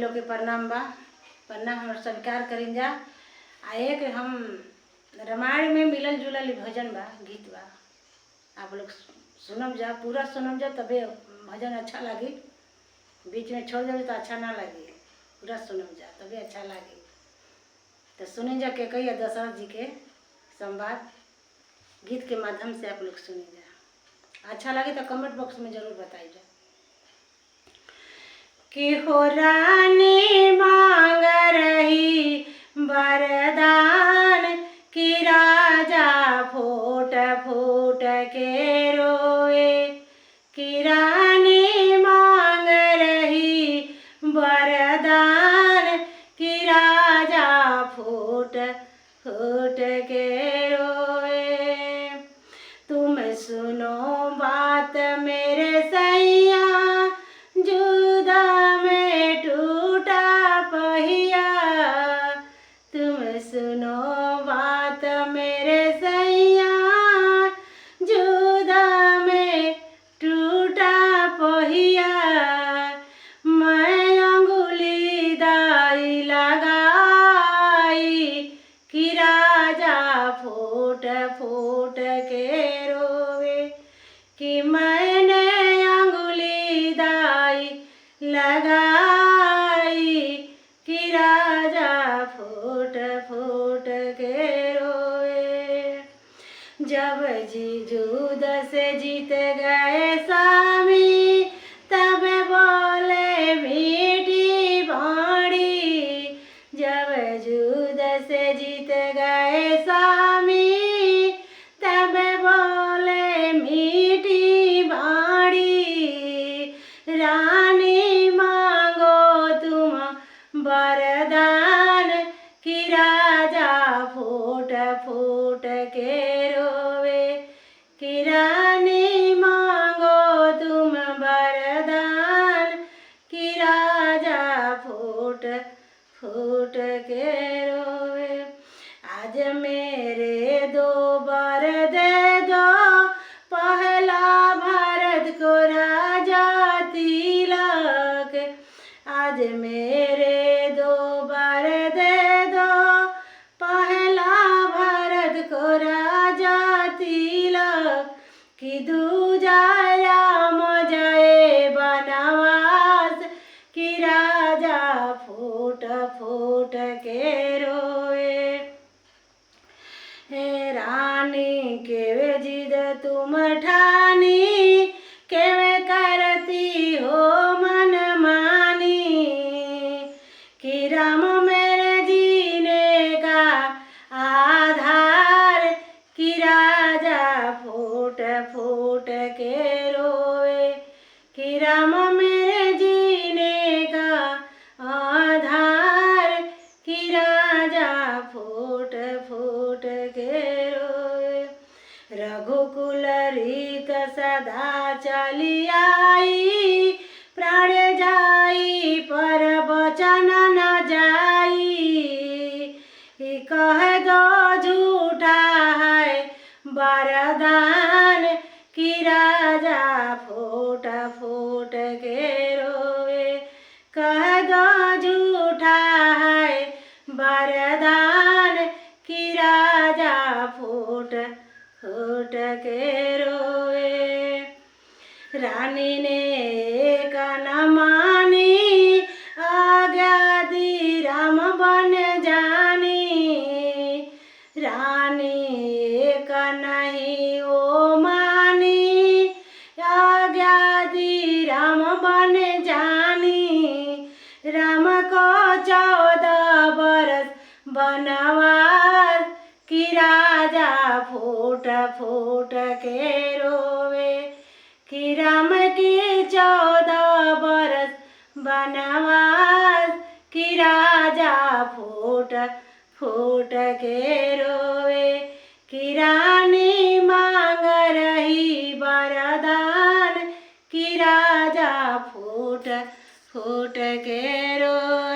लोग के प्रणाम बा। प्रणाम हम स्वीकार करी जा। एक हम रामायण में मिलल जुलल भजन बा, गीत बा। आप लोग सुनम जा, पूरा सुनम जा, तबे भजन अच्छा लगी। बीच में छोड़ देवे तो अच्छा ना लगी। पूरा सुनम जा तबे अच्छा लगी। तो सुनी जा के कही दशरथ जी के संवाद गीत के माध्यम से आप लोग सुनी जा। अच्छा लगे तो कमेंट बॉक्स में जरूर बताई जा। कि हो रानी मांग रही वरदान, कि राजा फूट फूट के रोए। कि रानी मांग रही वरदान, कि राजा फूट फूट के रोए। तुम सुनो बात मेरे सैया, जुदा में टूटा पहिया। तुम सुनो बात मेरे सैया, जुदा में टूटा पहिया। मैं अंगुली दाई लगाई, कि राजा फूट फूट के रोवे। कि मैंने अंगुली दाई लगाई, कि राजा फूट फूट के रोए। जब जीजूद से जीत गए स्वामी, तब बोले मीठी बाणी। जब जूद से जीत गए स्वामी, तब बोले मीठी बाणी। रानी मांगो तुम वरदान, कि राजा फूट फूट के रोवे। कि रानी मांगो तुम वरदान, कि राजा फूट फूट के रोवे। आज मेरे दो वर दे दो, पहला भारत को राजा तिलक। आज मेरे दो वर दे दो, पहला भारत को राजा तिलक। कि दूजा राम जाए बनवास, कि राजा फूट फूट के रोए। हे रानी के जिद तुम ठानी, के करती हो मन मानी। कि राम मेरे जीने का आधार, कि राजा फूट फूट के रोए। कि राम मेरे जीने का आधार, कि राजा फूट फूट के रोए। रघुकुल रीत सदा चली आई, प्राण जाई पर वचन न जाई। कह दो झूठा है वरदान, कि राजा फूट फूट के रोए। कह दो झूठा है वरदान, कि राजा फूट फूट के रोए। रानी ने एक न मानी, आज्ञा दी राम बन जानी। रानी एक नहीं ओ मानी, आज्ञा दी राम बन जानी। राम को 14 बरस बनवास, कि राजा फूट फूट के रोवे। कि राम की 14 बरस बनवास, कि राजा फूट फूट के रोवे। कि रानी मांग रही वरदान, कि राजा फूट फूट के रोए।